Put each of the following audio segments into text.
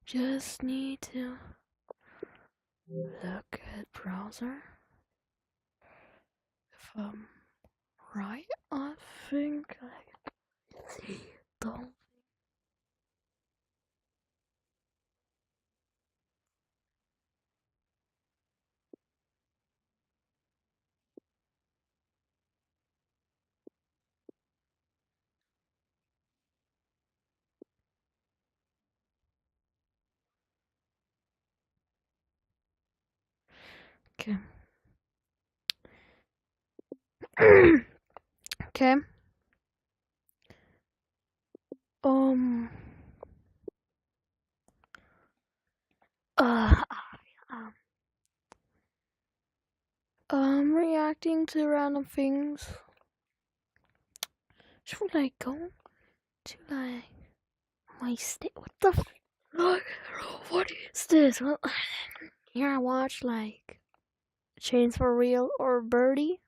Just need to look at browser. If I'm right, I think I see don't. Okay. Okay. Um. Uh. Reacting to random things. Should I go to like my state? What the? What is this? Well, here I watch like Chains for Real or Birdie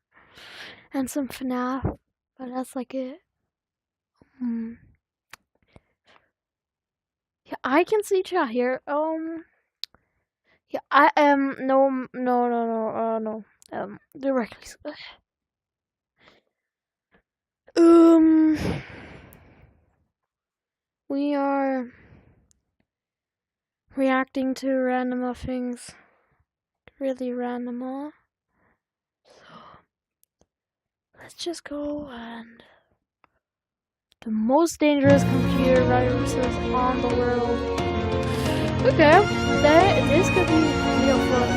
and some FNAF, but that's like it. Yeah, I can see chat here. Yeah, I am no. Directly. We are reacting to random things. Really random. So let's just go and the most dangerous computer viruses on the world. Okay, this could be real fun.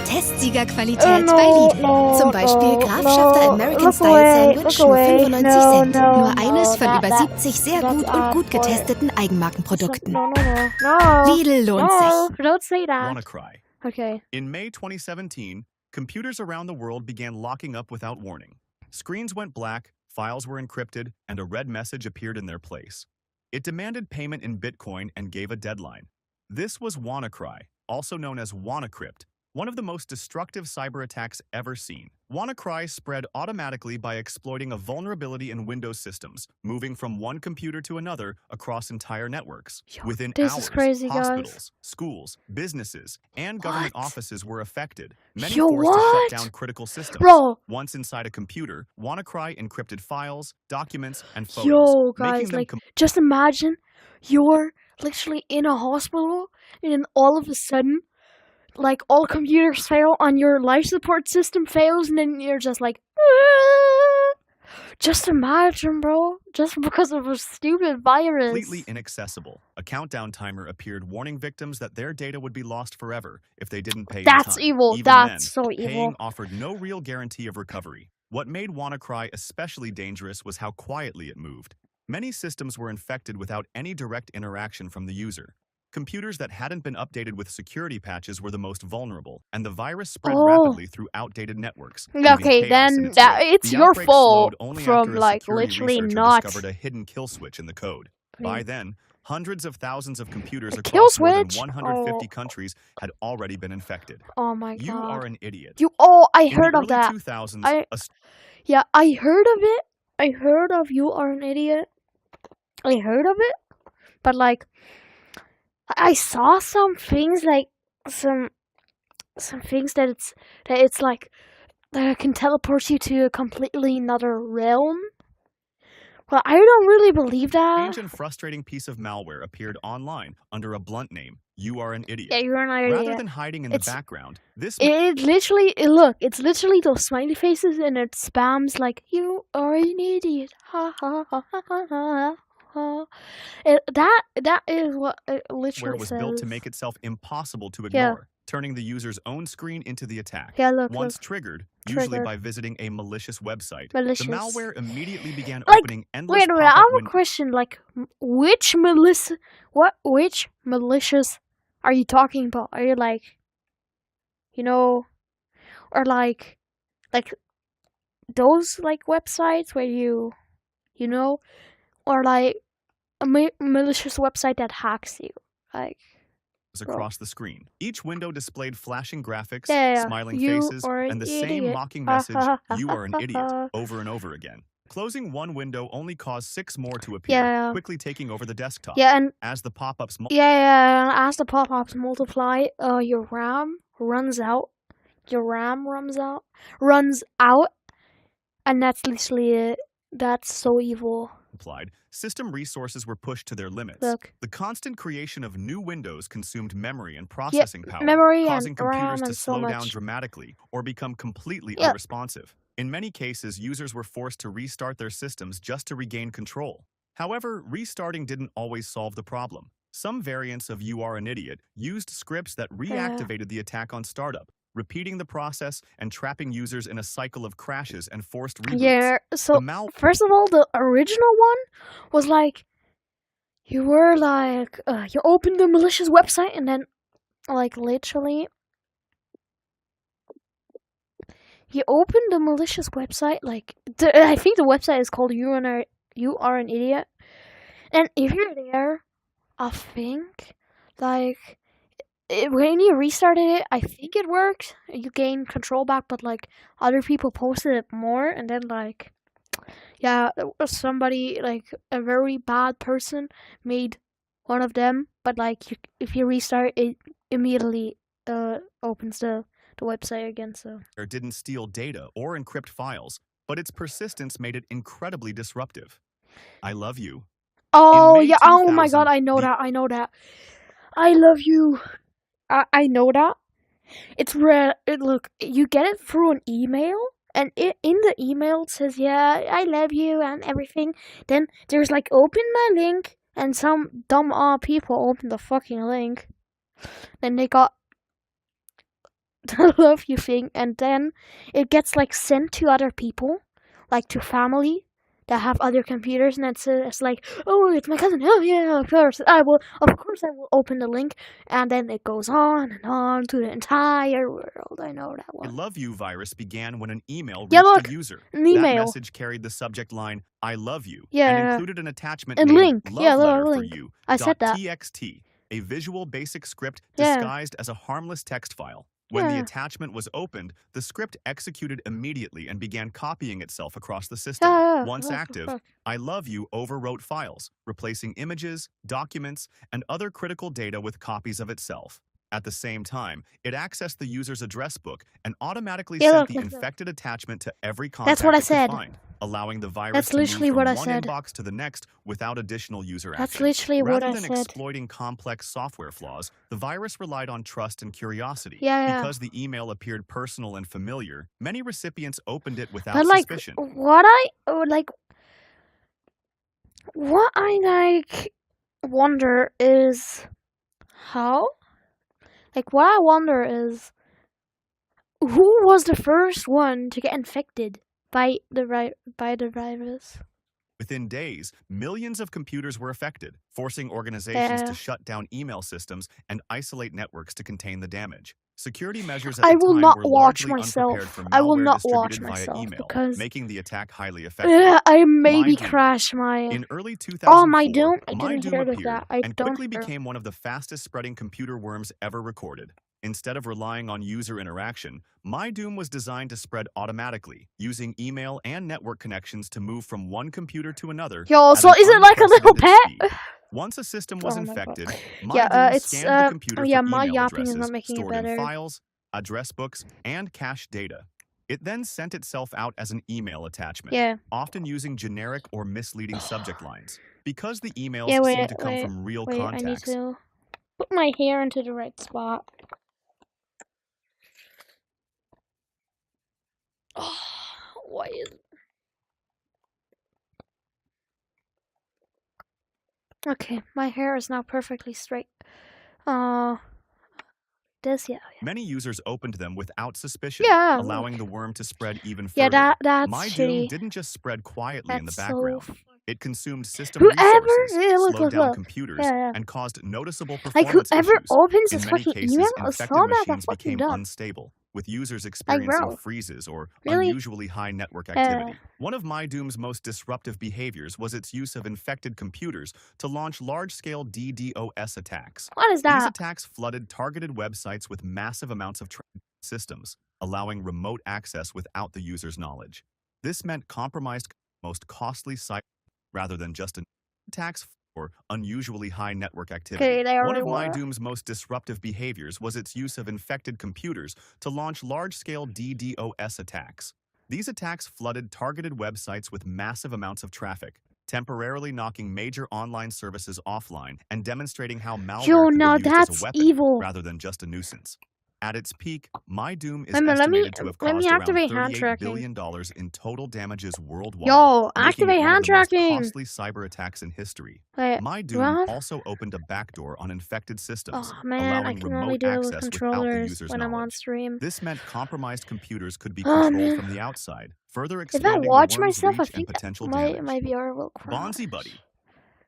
Testsiegerqualität bei Lidl. Zum Beispiel Grafschafter American Style Sandwich nur 95 Cent. Nur eines von über 70 sehr gut und gut getesteten Eigenmarkenprodukten. Lidl lohnt sich. Don't say that. WannaCry. Okay. In May 2017, computers around the world began locking up without warning. Screens went black, files were encrypted, and a red message appeared in their place. It demanded payment in Bitcoin and gave a deadline. This was WannaCry, also known as WannaCrypt, one of the most destructive cyber attacks ever seen. WannaCry spread automatically by exploiting a vulnerability in Windows systems, moving from one computer to another across entire networks. Within hours, crazy, hospitals, schools, businesses, and government offices were affected. Many Yo, forced to what? shut down critical systems. Bro. Once inside a computer, WannaCry encrypted files, documents, and photos. Yo, guys, making them like, just imagine you're literally in a hospital and then all of a sudden, like, all computers fail and your life support system fails and then you're just like, "Ah." Just imagine, bro. Just because of a stupid virus. Completely inaccessible. A countdown timer appeared warning victims that their data would be lost forever if they didn't pay in time. That's evil. Even That's then, so evil. paying offered no real guarantee of recovery. What made WannaCry especially dangerous was how quietly it moved. Many systems were infected without any direct interaction from the user. Computers that hadn't been updated with security patches were the most vulnerable, and the virus spread rapidly through outdated networks. Okay, then it's your fault from like literally not discovered a hidden kill switch in the code. By then, hundreds of thousands of computers kill across more than switch? 150 countries had already been infected. Oh my god. You are an idiot. I heard of that. 2000s, yeah, I heard of it. I heard of you are an idiot. I heard of it, but like I saw some things like some things that it's like that it can teleport you to a completely another realm. Well, I don't really believe that. Strange and frustrating piece of malware appeared online under a blunt name. You are an idiot. Yeah, you're an idiot. Rather than hiding in the background, it's literally those smiley faces and it spams like you are an idiot. Ha ha ha ha ha ha. That is what it literally was says. built to make itself impossible to ignore, turning the user's own screen into the attack. Yeah, look, Once triggered, usually by visiting a malicious website, the malware immediately began like, opening endless Wait, I have a question. Like, which malicious are you talking about? Are you like, or like those like websites where or like a malicious website that hacks you, like across the screen. Each window displayed flashing graphics, Yeah, smiling you faces, are and the an same idiot. mocking message, you are an idiot, over and over again. Closing one window only caused 6 more to appear, quickly taking over the desktop. And as the pop-ups as the pop-ups multiply, your RAM runs out. Runs out, and that's literally it. That's so evil. System resources were pushed to their limits. Look. The constant creation of new windows consumed memory and processing power, causing and computers RAM to slow so down much. dramatically or become completely unresponsive. In many cases, users were forced to restart their systems just to regain control. However, restarting didn't always solve the problem. Some variants of You Are an Idiot used scripts that reactivated the attack on startup, repeating the process and trapping users in a cycle of crashes and forced reboots. Yeah, so first of all, the original one was like, you were like, you opened the malicious website and then, like, literally, you opened the malicious website, like, I think the website is called You Are an Idiot, and if you're there, I think, like, when you restarted it, I think it worked. You gained control back, but like other people posted it more, and then like, yeah, somebody, like a very bad person, made one of them. But like, if you restart, it immediately opens the website again. So it didn't steal data or encrypt files, but its persistence made it incredibly disruptive. I love you. Oh yeah! Oh my God! I know that. I love you. I know that. It's rare. Look, you get it through an email, and in the email it says, yeah, I love you and everything. Then there's like, open my link, and some dumb people open the fucking link. Then they got the love you thing, and then it gets like sent to other people, like to family that have other computers, and it's like, oh, it's my cousin. Oh yeah, of course I will open the link, and then it goes on and on to the entire world. I know that one. I love you virus began when an email reached a user. An email. That message carried the subject line, I love you, and included an attachment named link. Love letter for link. you. I said that. .txt, a visual basic script disguised as a harmless text file. When the attachment was opened, the script executed immediately and began copying itself across the system. Once active, I love you overwrote files, replacing images, documents, and other critical data with copies of itself. At the same time, it accessed the user's address book and automatically sent the infected attachment to every contact it could find, allowing the virus to move from one inbox to the next without additional user action. That's literally what I said. Rather than exploiting complex software flaws, the virus relied on trust and curiosity. Because the email appeared personal and familiar, many recipients opened it without suspicion. What I wonder is how? Like, what I wonder is, who was the first one to get infected by the virus? Within days, millions of computers were affected, forcing organizations to shut down email systems and isolate networks to contain the damage. Security measures at the time were largely unprepared for malware distributed via email, making the attack highly effective. I maybe crashed my... In early 2004, my Doom? I My didn't Doom hear of appeared that. and quickly became one of the fastest-spreading computer worms ever recorded. Instead of relying on user interaction, My Doom was designed to spread automatically, using email and network connections to move from one computer to another. Yo, so is it like a little pet? Once a system was infected, My Doom scanned the computer for my email yapping addresses is not making it stored in better. files, address books, and cache data. It then sent itself out as an email attachment, often using generic or misleading subject lines. Because the emails seem to come from real contacts. I need to put my hair into the right spot. Why is it? Okay, my hair is now perfectly straight. Many users opened them without suspicion, allowing the worm to spread even further. Yeah, that's My shitty. Doom didn't just spread quietly in the background. It consumed system Whoever- resources, slowed down look. computers, Yeah. and caused noticeable Like, performance whoever issues. opens In this many fucking cases, email, infected saw that, machines that's fucking became dumb. unstable, with users experiencing bro. freezes or Really? unusually high network activity. One of My Doom's most disruptive behaviors was its use of infected computers to launch large-scale DDoS attacks. What is These that? attacks flooded targeted websites with massive amounts of systems, allowing remote access without the user's knowledge. This meant compromised most costly cyber rather than just attacks for unusually high network activity. Okay, they One of already were. MyDoom's most disruptive behaviors was its use of infected computers to launch large-scale DDoS attacks. These attacks flooded targeted websites with massive amounts of traffic, temporarily knocking major online services offline and demonstrating how malware Yo, could now be used as that's a weapon evil. rather than just a nuisance. At its peak, MyDoom is Let me estimated to have caused around activate hand $38 tracking. billion in total damages worldwide, Yo, making activate it one hand of the most tracking. costly cyber attacks in history. Wait, do I MyDoom have? also opened a backdoor on infected systems, Oh man, I allowing can only remote do it with access without the controllers user's when I'm on knowledge. stream. This meant compromised computers could be Oh controlled man, from the outside, further if I expanding the watch worm's myself, I reach and think potential my damage. VR will crash. Bonzi Buddy.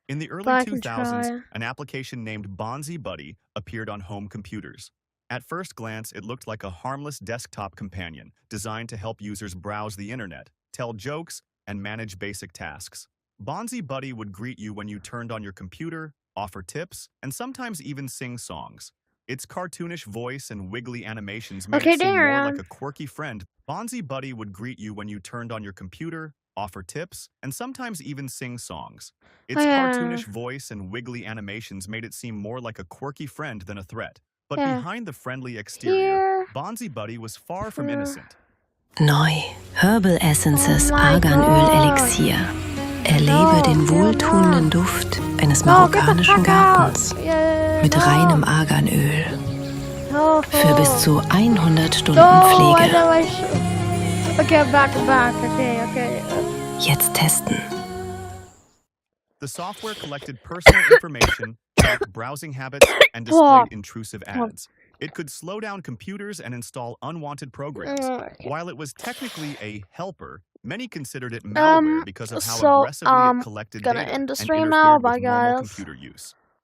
In the early But I can 2000s, try. an application named Bonzi Buddy appeared on home computers. At first glance, it looked like a harmless desktop companion designed to help users browse the internet, tell jokes, and manage basic tasks. Bonzi Buddy would greet you when you turned on your computer, offer tips, and sometimes even sing songs. Its cartoonish voice and wiggly animations made it seem more like a quirky friend. Bonzi Buddy would greet you when you turned on your computer, offer tips, and sometimes even sing songs. Its cartoonish voice and wiggly animations made it seem more like a quirky friend than a threat. But behind the friendly exterior, Bonzi Buddy was far from innocent. Neu. Herbal Essences Arganöl-Elixier. Erlebe den wohltuenden Duft eines marokkanischen Gartens mit reinem Arganöl. Für bis zu 100 Stunden Pflege. Okay, back. Okay. Jetzt testen. The software collected personal information, tracked browsing habits, and displayed intrusive ads. It could slow down computers and install unwanted programs. While it was technically a helper, many considered it malware because of how aggressively it collected data and interfered with normal computer use.